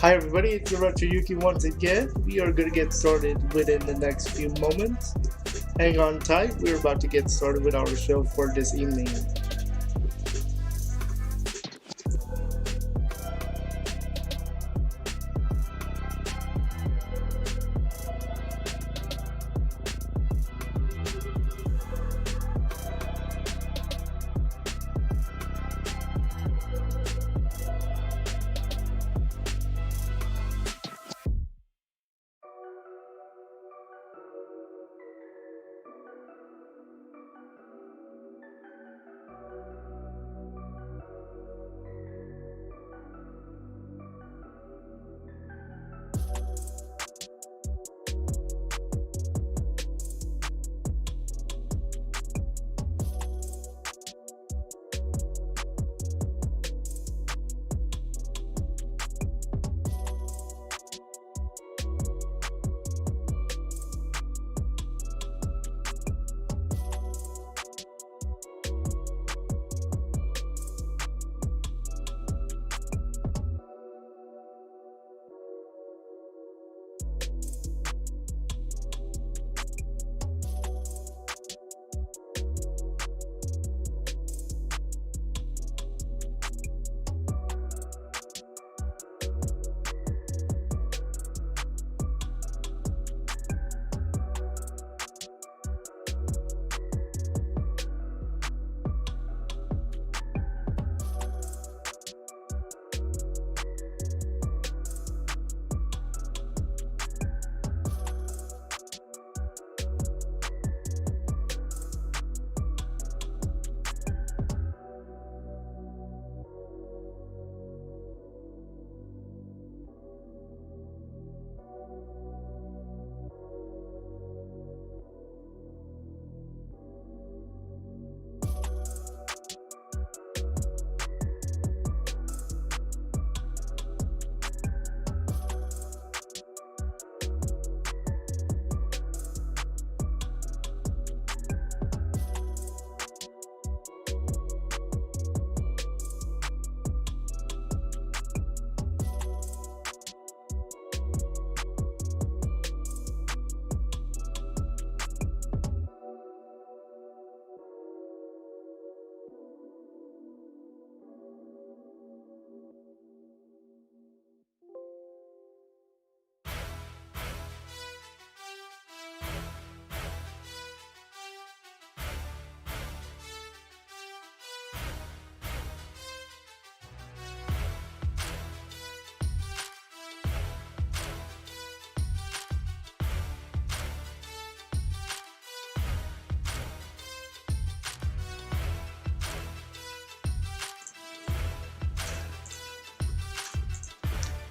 Hi everybody, it's Director Yuki once again. We are going to get started within the next few moments. Hang on tight, we're about to get started with our show for this evening.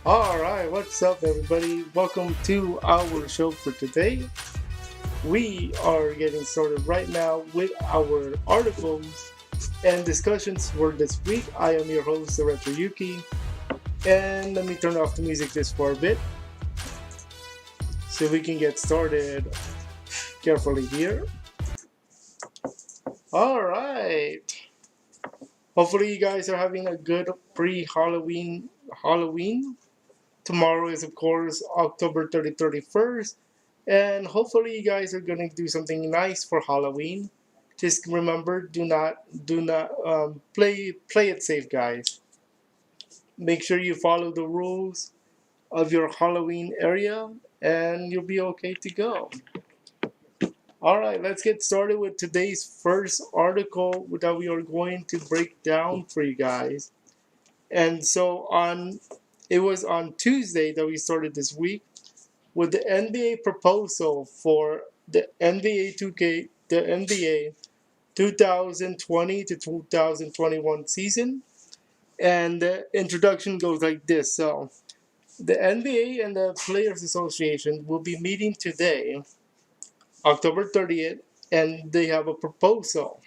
Alright, what's up everybody? Welcome to our show for today. We are getting started right now with our articles and discussions for this week. I am your host, Director Yuki, and let me turn off the music just for a bit so we can get started carefully here. Alright. Hopefully you guys are having a good pre-Halloween. Tomorrow is of course October 31st. And hopefully you guys are gonna do something nice for Halloween. Just remember, do not play it safe, guys. Make sure you follow the rules of your Halloween area, and you'll be okay to go. All right, let's get started with today's first article that we are going to break down for you guys. And so it was on Tuesday that we started this week with the NBA proposal for the NBA 2K, the NBA 2020 to 2021 season. And the introduction goes like this. So, the NBA and the Players Association will be meeting today, October 30th, and they have a proposal.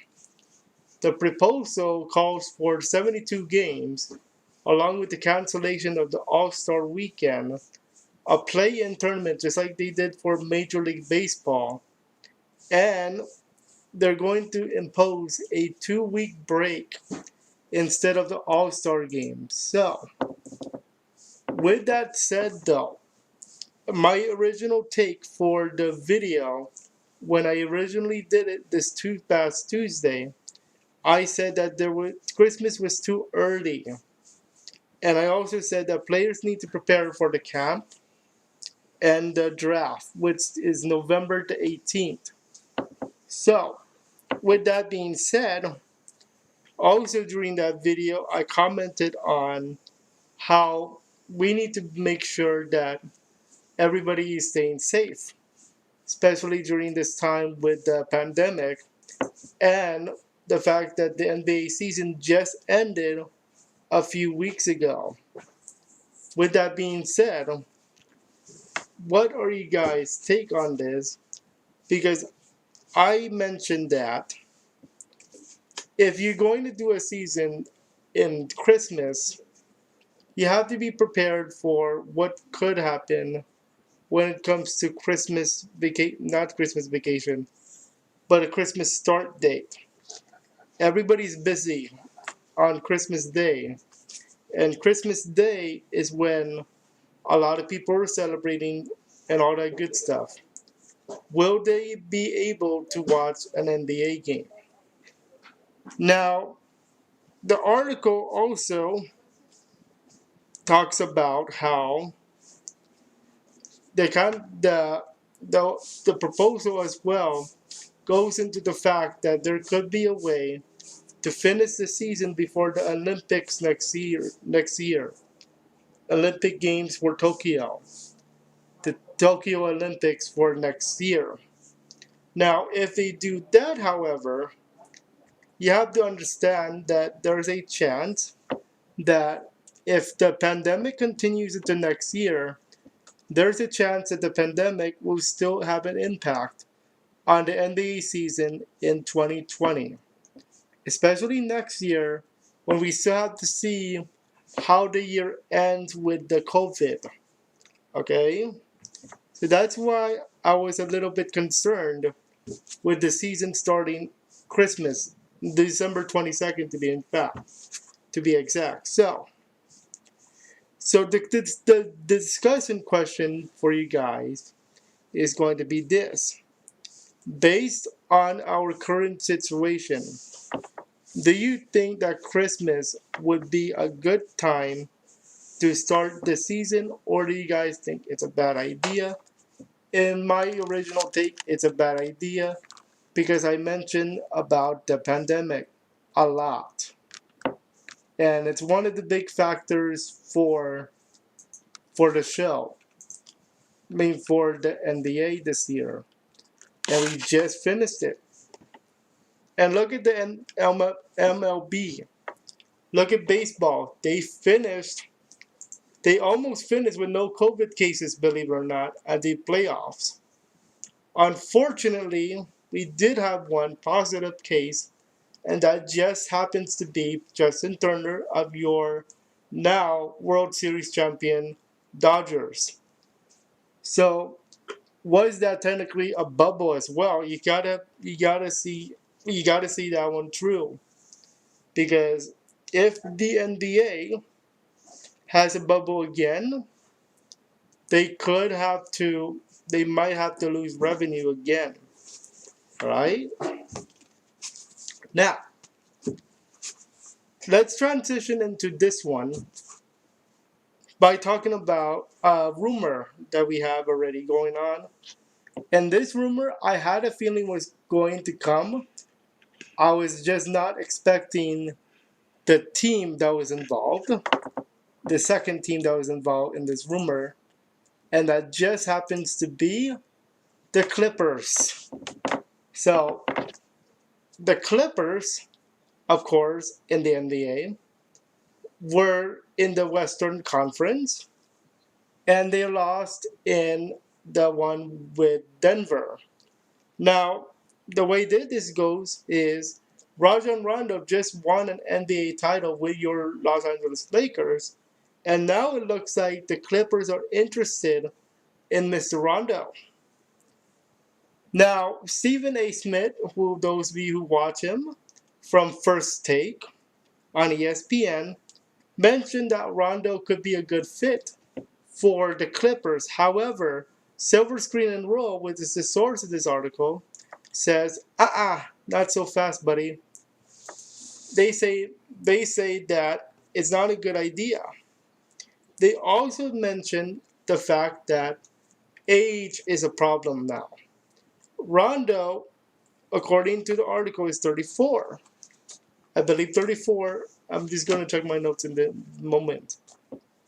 The proposal calls for 72 games, along with the cancellation of the All-Star weekend, a play-in tournament just like they did for Major League Baseball, and they're going to impose a 2-week break instead of the All-Star game. So, With that said, though, my original take for the video, when I originally did it this past Tuesday, I said that Christmas was too early. And I also said that players need to prepare for the camp and the draft, which is November the 18th. So, with that being said, also during that video, I commented on how we need to make sure that everybody is staying safe, especially during this time with the pandemic and the fact that the NBA season just ended a few weeks ago. With that being said, what are you guys' take on this? Because I mentioned that if you're going to do a season in Christmas, you have to be prepared for what could happen when it comes to not Christmas vacation, but a Christmas start date. Everybody's busy on Christmas Day, and Christmas Day is when a lot of people are celebrating and all that good stuff. Will they be able to watch an NBA game? Now, the article also talks about how the proposal as well goes into the fact that there could be a way to finish the season before the Olympics next year. Olympic Games for Tokyo. The Tokyo Olympics for next year. Now, if they do that, however, you have to understand that there's a chance that if the pandemic continues into next year, there's a chance that the pandemic will still have an impact on the NBA season in 2020, especially next year when we still have to see how the year ends with the COVID. Okay? So that's why I was a little bit concerned with the season starting Christmas, December 22nd to be exact. So the discussion question for you guys is going to be this. Based on our current situation, do you think that Christmas would be a good time to start the season, or do you guys think it's a bad idea? In my original take, it's a bad idea because I mentioned about the pandemic a lot. And it's one of the big factors for the show. I mean, for the NBA this year. And we just finished it. And look at the MLB. Look at baseball. They almost finished with no COVID cases, believe it or not, at the playoffs. Unfortunately, we did have one positive case, and that just happens to be Justin Turner of your now World Series champion Dodgers. So was that technically a bubble as well? You gotta see that one true, because if the NBA has a bubble again, they might have to lose revenue again. Right? Now, let's transition into this one by talking about a rumor that we have already going on. And this rumor, I had a feeling was going to come. I was just not expecting the team that was involved, the second team that was involved in this rumor, and that just happens to be the Clippers. So, the Clippers, of course, in the NBA, were in the Western Conference, and they lost in the one with Denver. Now, the way that this goes is Rajon Rondo just won an NBA title with your Los Angeles Lakers, and now it looks like the Clippers are interested in Mr. Rondo. Now, Stephen A. Smith, who those of you who watch him from First Take on ESPN, mentioned that Rondo could be a good fit for the Clippers. However, Silver Screen and Roll, which is the source of this article, says, not so fast, buddy. They say that it's not a good idea. They also mention the fact that age is a problem now. Rondo, according to the article, is 34. I believe 34. I'm just going to check my notes in the moment.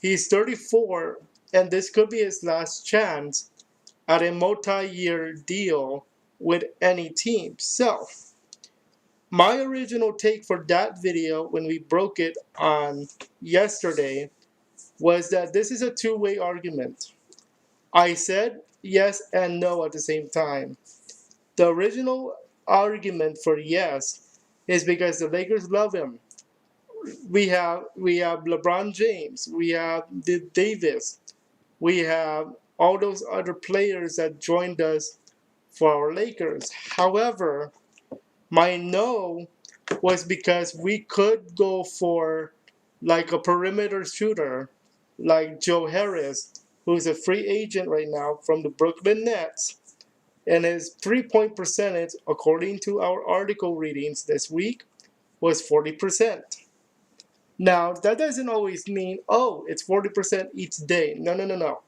He's 34, and this could be his last chance at a multi-year deal with any team. So, my original take for that video when we broke it on yesterday was that this is a two-way argument. I said yes and no at the same time. The original argument for yes is because the Lakers love him. We have LeBron James, we have Davis, we have all those other players that joined us for our Lakers. However, my no was because we could go for like a perimeter shooter like Joe Harris, who's a free agent right now from the Brooklyn Nets, and his 3-point percentage, according to our article readings this week, was 40%. Now, that doesn't always mean, oh, it's 40% each day. No, no, no, no.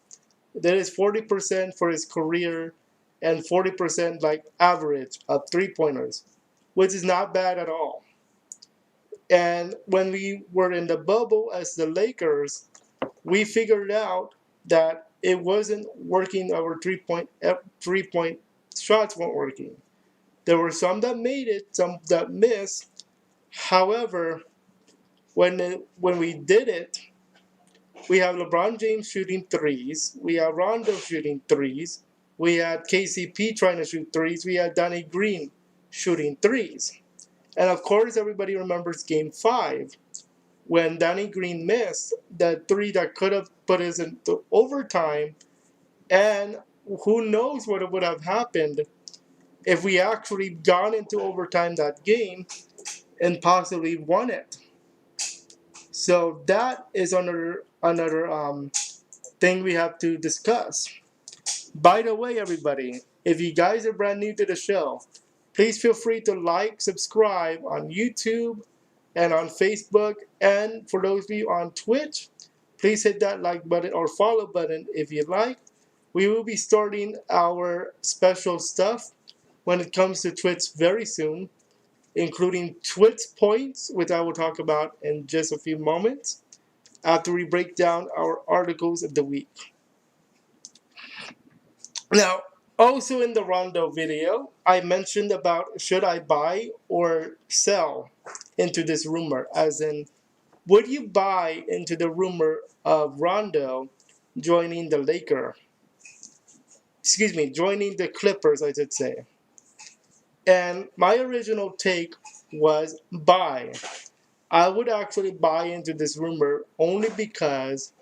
That is 40% for his career and 40% like average of three-pointers, which is not bad at all. And when we were in the bubble as the Lakers, we figured out that it wasn't working. Our three-point shots weren't working. There were some that made it, some that missed. However, when we did it, we have LeBron James shooting threes. We have Rondo shooting threes. We had KCP trying to shoot threes. We had Danny Green shooting threes. And of course, everybody remembers Game 5 when Danny Green missed the three that could have put us into overtime. And who knows what would have happened if we actually gone into overtime that game and possibly won it. So that is another thing we have to discuss. By the way, everybody, if you guys are brand new to the show, please feel free to like, subscribe on YouTube and on Facebook. And for those of you on Twitch, please hit that like button or follow button if you like. We will be starting our special stuff when it comes to Twitch very soon, including Twitch points, which I will talk about in just a few moments after we break down our articles of the week. Now, also in the Rondo video, I mentioned about should I buy or sell into this rumor, as in, would you buy into the rumor of Rondo joining the joining the Clippers, I should say. And my original take was buy. I would actually buy into this rumor only because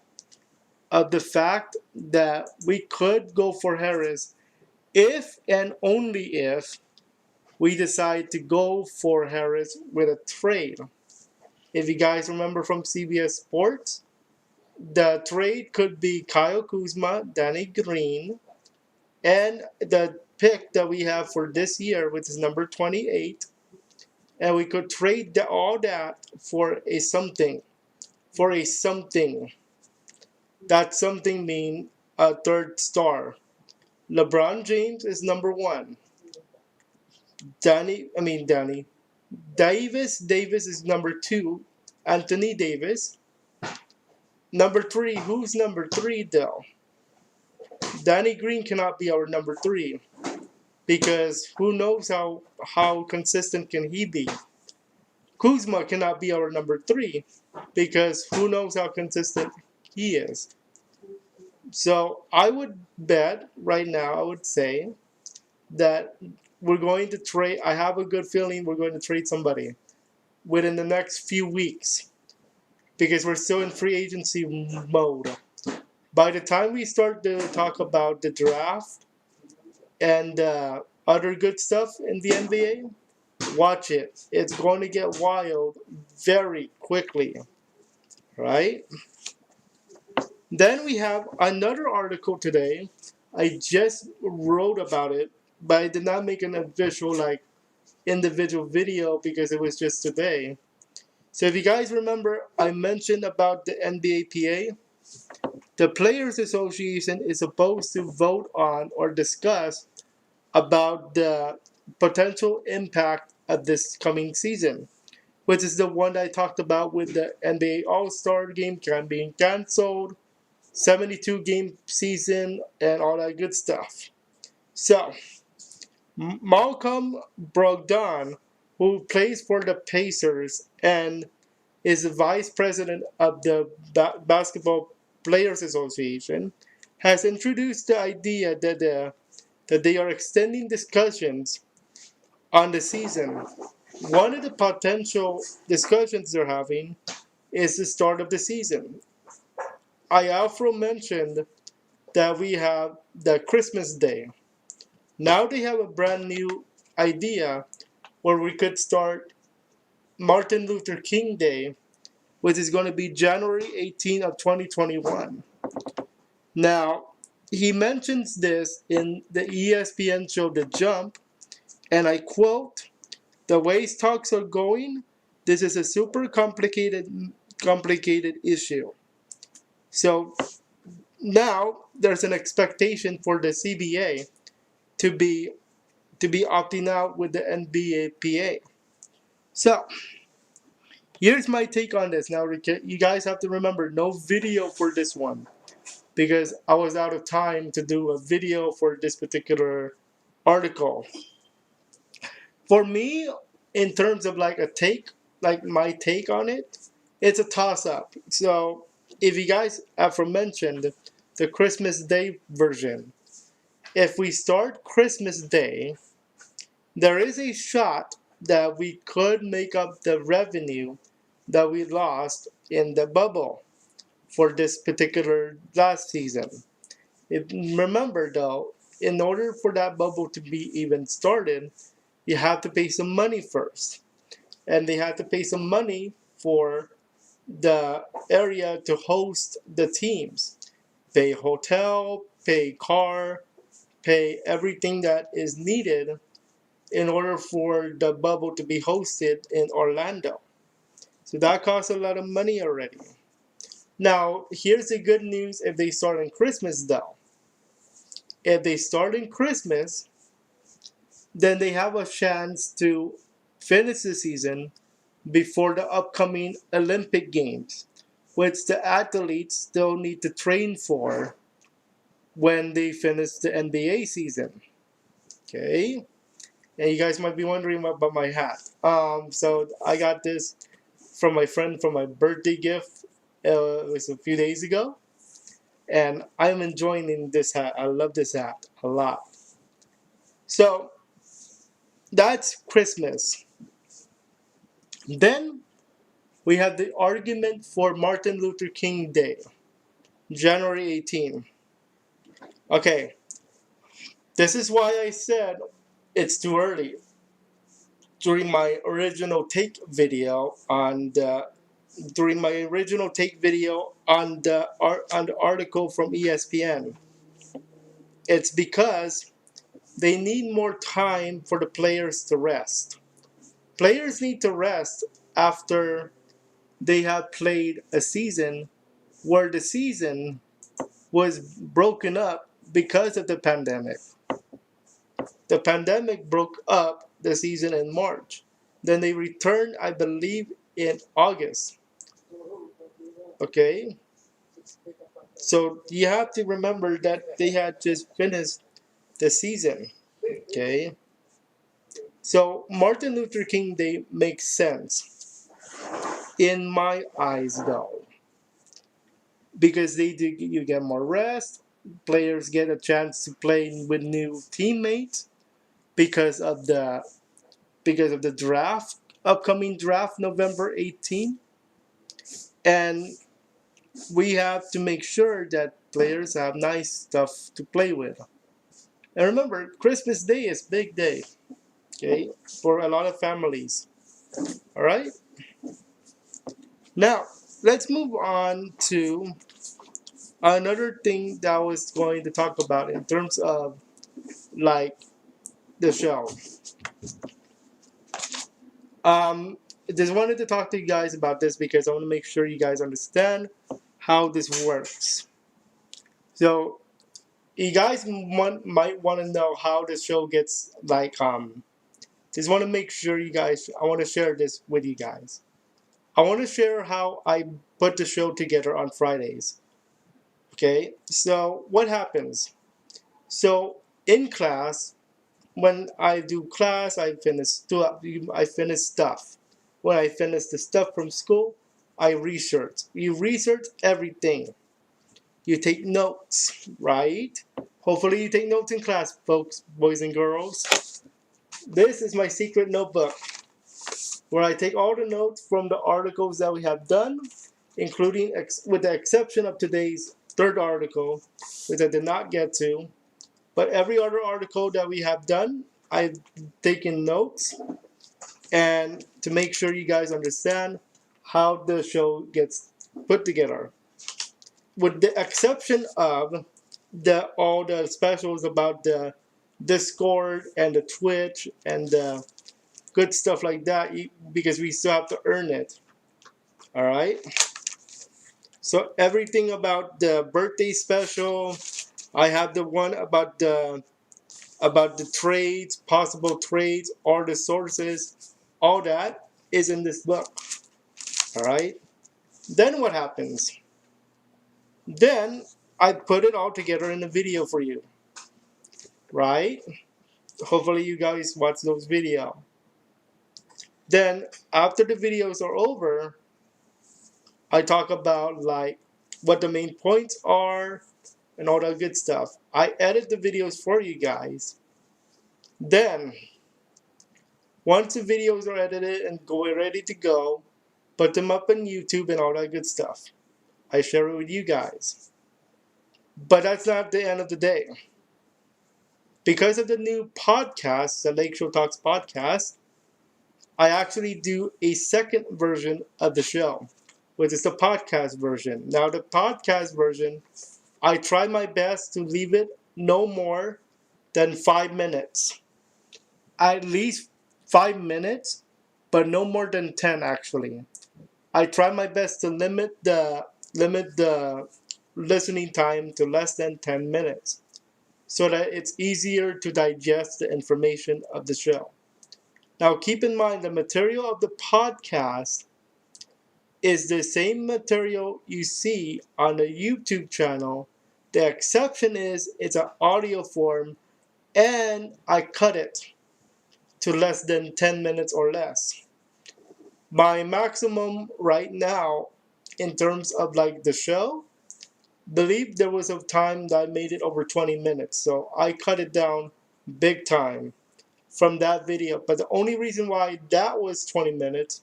of the fact that we could go for Harris if and only if we decide to go for Harris with a trade. If you guys remember from CBS Sports, the trade could be Kyle Kuzma, Danny Green, and the pick that we have for this year, which is number 28. And we could trade all that for a something. For a something. That something mean a third star. LeBron James is number 1. Davis is number 2. Anthony Davis. Number 3, who's number 3 though? Danny Green cannot be our number 3 because who knows how consistent can he be? Kuzma cannot be our number 3 because who knows how consistent he is. So I would bet right now, I would say that we're going to trade. I have a good feeling we're going to trade somebody within the next few weeks because we're still in free agency mode. By the time we start to talk about the draft and other good stuff in the NBA, watch it. It's going to get wild very quickly. right? Then we have another article today. I just wrote about it, but I did not make an official like individual video because it was just today. So if you guys remember, I mentioned about the NBAPA. The Players Association is supposed to vote on or discuss about the potential impact of this coming season, which is the one that I talked about with the NBA All-Star game being canceled, 72 game season, and all that good stuff. So, Malcom Brogdon, who plays for the Pacers and is the vice president of the Basketball Players Association, has introduced the idea that they are extending discussions on the season. One of the potential discussions they're having is the start of the season. I also mentioned that we have the Christmas Day. Now they have a brand new idea where we could start Martin Luther King Day, which is going to be January 18th of 2021. Now, he mentions this in the ESPN show The Jump, and I quote, "The way talks are going, this is a super complicated issue." So now there's an expectation for the CBA to be opting out with the NBAPA. So here's my take on this. Now you guys have to remember, no video for this one because I was out of time to do a video for this particular article. For me, in terms of like a take, like my take on it, it's a toss up. So if you guys aforementioned the Christmas Day version, if we start Christmas Day, there is a shot that we could make up the revenue that we lost in the bubble for this particular last season. Remember though, in order for that bubble to be even started, you have to pay some money first. And they had to pay some money for the area to host the teams. Pay hotel, pay car, pay everything that is needed in order for the bubble to be hosted in Orlando. So that costs a lot of money already. Now, here's the good news if they start on Christmas though. If they start in Christmas, then they have a chance to finish the season before the upcoming Olympic Games, which the athletes still need to train for when they finish the NBA season. Okay? And you guys might be wondering about my hat. So I got this from my friend for my birthday gift. It was a few days ago. And I'm enjoying this hat. I love this hat a lot. So that's Christmas. Then we have the argument for Martin Luther King Day, January 18. Okay, this is why I said it's too early. During my original take video on the article from ESPN, it's because they need more time for the players to rest. Players need to rest after they have played a season where the season was broken up because of the pandemic. The pandemic broke up the season in March. Then they returned, I believe, in August. Okay? So you have to remember that they had just finished the season. Okay? So Martin Luther King Day makes sense in my eyes, though, because you get more rest. Players get a chance to play with new teammates because of the draft, upcoming draft, November 18th. And we have to make sure that players have nice stuff to play with. And remember, Christmas Day is big day, okay, for a lot of families. All right. Now let's move on to another thing that I was going to talk about in terms of like the show. Just wanted to talk to you guys about this because I want to make sure you guys understand how this works. So you guys might want to know how the show gets like. Just want to make sure you guys. I want to share this with you guys. I want to share how I put the show together on Fridays. Okay, so what happens? So in class, when I do class, I finish stuff. When I finish the stuff from school, I research. You research everything. You take notes, right? Hopefully you take notes in class, folks, boys and girls. This is my secret notebook where I take all the notes from the articles that we have done, including with the exception of today's third article, which I did not get to. But every other article that we have done, I've taken notes and to make sure you guys understand how the show gets put together. With the exception of the all the specials about the Discord and the Twitch and the good stuff like that, because we still have to earn it. All right. So everything about the birthday special, I have the one about the trades, possible trades, or the sources, all that is in this book. All right. Then what happens? Then I put it all together in a video for you. Right? Hopefully you guys watch those videos. Then after the videos are over, I talk about like what the main points are and all that good stuff. I edit the videos for you guys. Then once the videos are edited and ready to go, put them up on YouTube and all that good stuff. I share it with you guys. But that's not the end of the day. Because of the new podcast, the Lake Show Talks podcast, I actually do a second version of the show, which is the podcast version. Now, the podcast version, I try my best to leave it no more than 5 minutes. At least 5 minutes, but no more than 10 actually. I try my best to limit the listening time to less than 10 minutes so that it's easier to digest the information of the show. Now, keep in mind the material of the podcast is the same material you see on the YouTube channel. The exception is it's an audio form and I cut it to less than 10 minutes or less. My maximum right now in terms of like the show, believe there was a time that I made it over 20 minutes. So I cut it down big time from that video. But the only reason why that was 20 minutes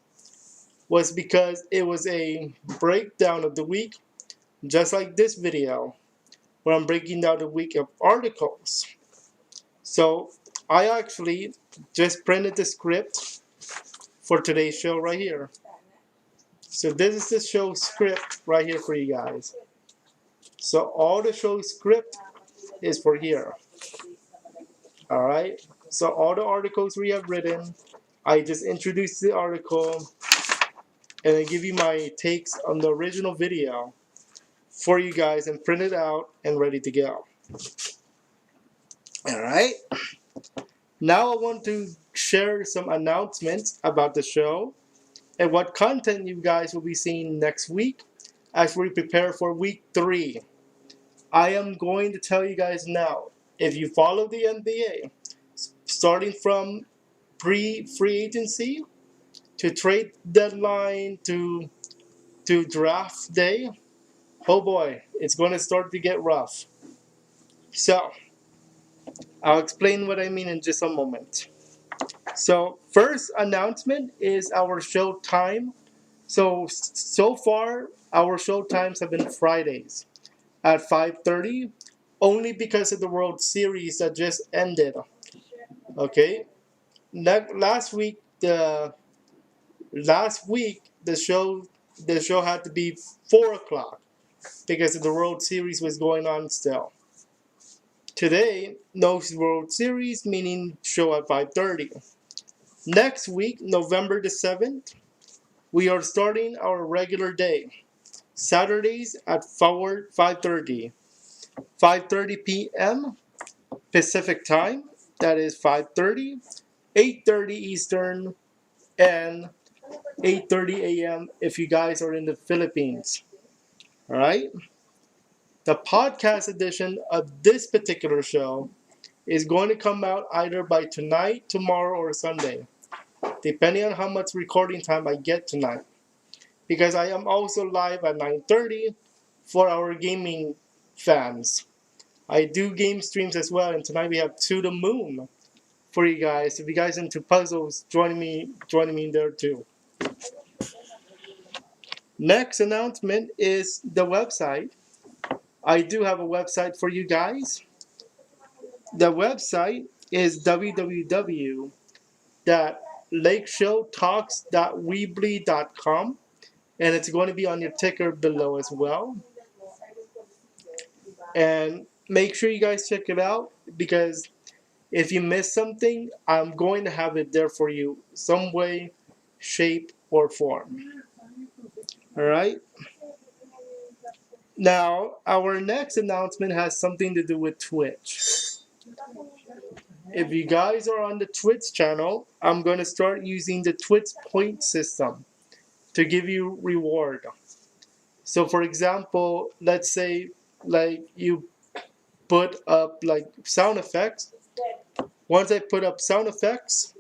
was because it was a breakdown of the week, just like this video, where I'm breaking down the week of articles. So I actually just printed the script for today's show right here. So this is the show script right here for you guys. So all the show script is for here. All right. So all the articles we have written, I just introduce the article and I give you my takes on the original video for you guys and print it out and ready to go. All right. Now I want to share some announcements about the show and what content you guys will be seeing next week as we prepare for week 3. I am going to tell you guys now, if you follow the NBA, starting from pre-free agency to trade deadline to draft day, oh boy, it's going to start to get rough. So, I'll explain what I mean in just a moment. So, first announcement is our show time. So far, our show times have been Fridays at 5:30, only because of the World Series that just ended. Okay, last week the show the show had to be 4 o'clock because the World Series was going on still. Today, no World Series, meaning show at 5:30. Next week, November the 7th, we are starting our regular day. Saturdays at 5:30. 5:30 p.m. Pacific time. That is 5:30, 8:30 Eastern, and 8:30 a.m. if you guys are in the Philippines. All right? The podcast edition of this particular show is going to come out either by tonight, tomorrow, or Sunday, depending on how much recording time I get tonight. Because I am also live at 9:30 for our gaming fans. I do game streams as well, and tonight we have To the Moon for you guys. If you guys into puzzles, joining me in there too. Next announcement is the website. I do have a website for you guys. The website is www.lakeshowtalks.weebly.com, and it's going to be on your ticker below as well. And make sure you guys check it out because if you miss something, I'm going to have it there for you, some way, shape, or form. All right. Now, our next announcement has something to do with Twitch. If you guys are on the Twitch channel, I'm going to start using the Twitch point system to give you reward. So, for example, let's say like you put up like sound effects. Once I put up sound effects,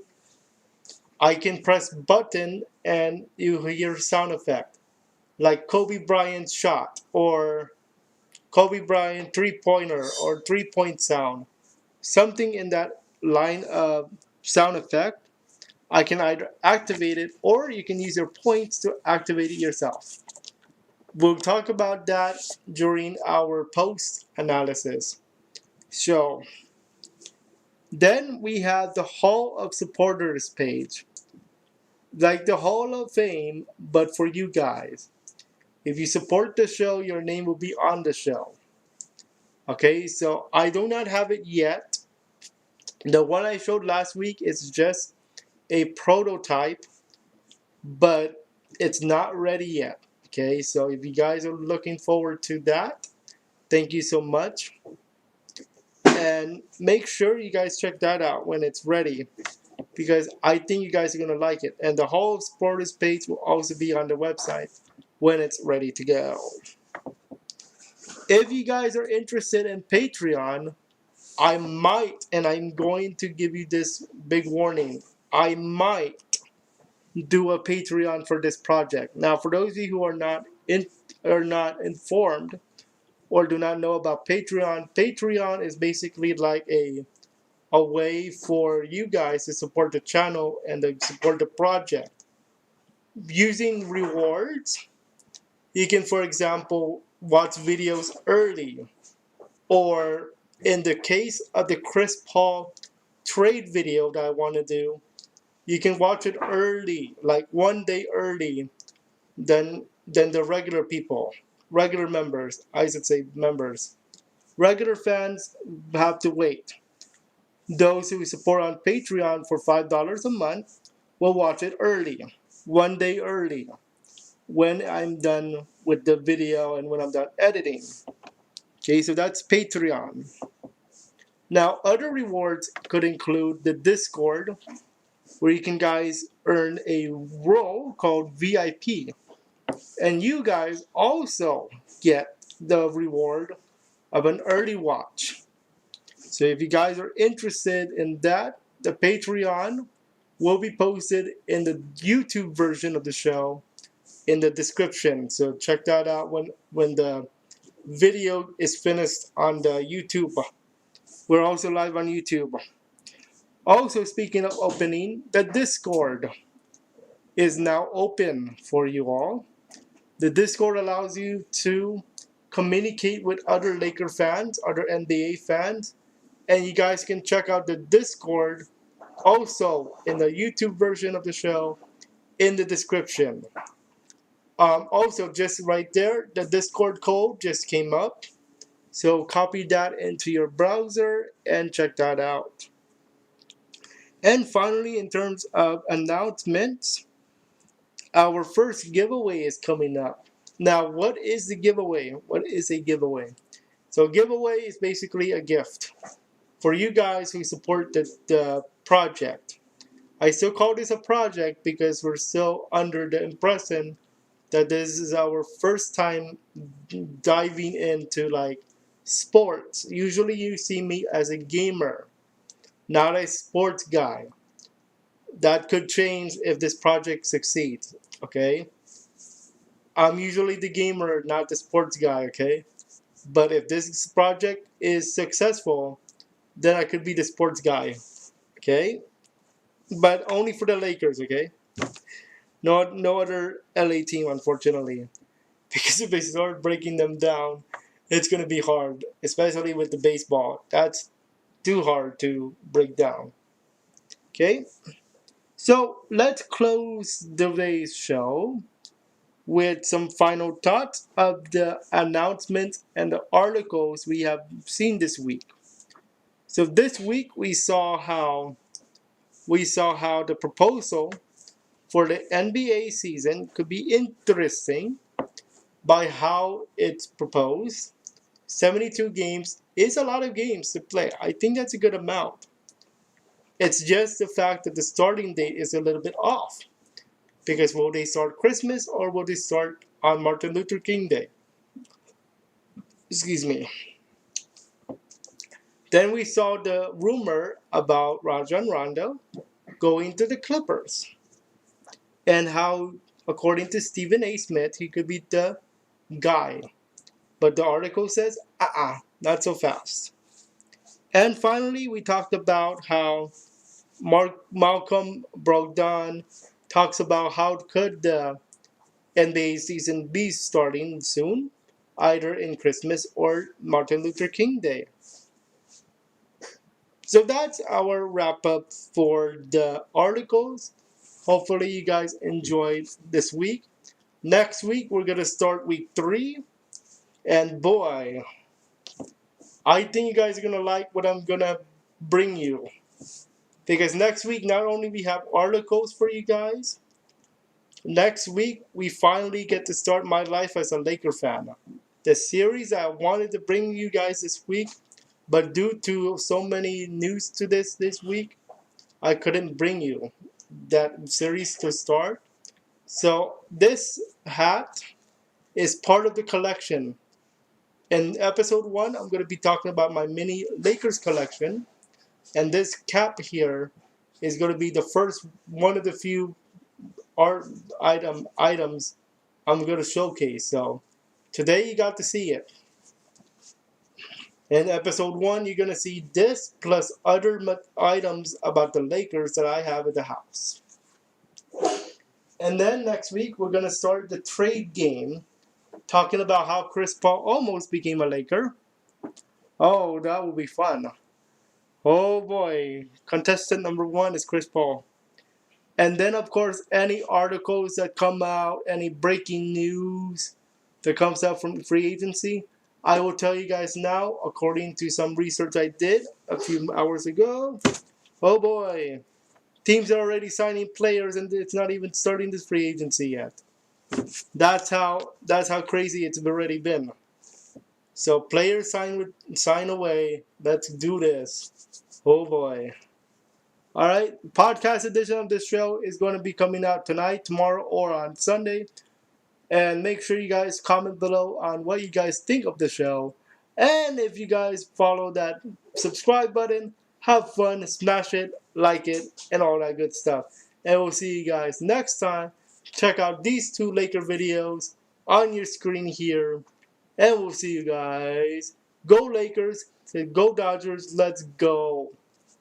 I can press button and you hear sound effect like Kobe Bryant shot or Kobe Bryant three-pointer or three-point sound. Something in that line of sound effect. I can either activate it or you can use your points to activate it yourself. We'll talk about that during our post analysis. So, then we have the Hall of Supporters page. Like the Hall of Fame, but for you guys. If you support the show, your name will be on the show. Okay, so I do not have it yet. The one I showed last week is just a prototype, but it's not ready yet. Okay, so if you guys are looking forward to that, thank you so much. And make sure you guys check that out when it's ready because I think you guys are going to like it. And the Hall of Supporters page will also be on the website when it's ready to go. If you guys are interested in Patreon, I might, and I'm going to give you this big warning, I might do a Patreon for this project. Now, for those of you who are not informed or do not know about Patreon, Patreon is basically like a way for you guys to support the channel and to support the project. Using rewards, you can, for example, watch videos early, or in the case of the Chris Paul trade video that I want to do, you can watch it early, like one day early than the regular people, regular members. I should say members. Regular fans have to wait. Those who support on Patreon for $5 a month will watch it early, one day early, when I'm done with the video and when I'm done editing. Okay, so that's Patreon. Now, other rewards could include the Discord, where you can guys earn a role called VIP. And you guys also get the reward of an early watch. So if you guys are interested in that, the Patreon will be posted in the YouTube version of the show in the description. So check that out when the video is finished on the YouTube. We're also live on YouTube. Also, speaking of opening, the Discord is now open for you all. The Discord allows you to communicate with other Laker fans, other NBA fans, and you guys can check out the Discord also in the YouTube version of the show in the description. Also, just right there, the Discord code just came up. So copy that into your browser and check that out. And finally, in terms of announcements, our first giveaway is coming up. Now, what is the giveaway? What is a giveaway? So, giveaway is basically a gift for you guys who support the project. I still call this a project because we're still under the impression that this is our first time diving into like sports. Usually, you see me as a gamer, not a sports guy. That could change if this project succeeds. Okay, I'm usually the gamer, not the sports guy. Okay, but if this project is successful, then I could be the sports guy. Okay, but only for the Lakers. Okay, no other LA team, unfortunately, because if they start breaking them down, it's gonna be hard, especially with the baseball. That's too hard to break down. Okay, so let's close today's show with some final thoughts of the announcements and the articles we have seen this week. So this week we saw how the proposal for the NBA season could be interesting by how it's proposed. 72 games is a lot of games to play. I think that's a good amount. It's just the fact that the starting date is a little bit off. Because will they start Christmas or will they start on Martin Luther King Day? Excuse me. Then we saw the rumor about Rajon Rondo going to the Clippers and how, according to Stephen A. Smith, he could be the guy. But the article says, not so fast. And finally, we talked about how Malcom Brogdon talks about how could the NBA season be starting soon, either in Christmas or Martin Luther King Day. So that's our wrap up for the articles. Hopefully, you guys enjoyed this week. Next week, we're going to start week 3. And boy, I think you guys are going to like what I'm going to bring you. Because next week, not only we have articles for you guys, next week, we finally get to start my life as a Laker fan. The series I wanted to bring you guys this week, but due to so many news to this week, I couldn't bring you that series to start. So this hat is part of the collection. In episode 1, I'm going to be talking about my mini Lakers collection. And this cap here is going to be the first one of the few art items I'm going to showcase. So today you got to see it. In episode 1, you're going to see this plus other items about the Lakers that I have at the house. And then next week, we're going to start the trade game, talking about how Chris Paul almost became a Laker. Oh, that will be fun. Oh boy, contestant number 1 is Chris Paul. And then, of course, any articles that come out, any breaking news that comes out from free agency, I will tell you guys now, according to some research I did a few hours ago. Oh boy, teams are already signing players and it's not even starting this free agency yet. That's how crazy it's already been. So players sign away. Let's do this. Oh boy. All right, podcast edition of this show is going to be coming out tonight, tomorrow, or on Sunday. And make sure you guys comment below on what you guys think of the show. And if you guys follow that subscribe button, have fun, smash it, like it, and all that good stuff. And we'll see you guys next time. Check out these 2 Laker videos on your screen here. And we'll see you guys. Go Lakers, go Dodgers, let's go.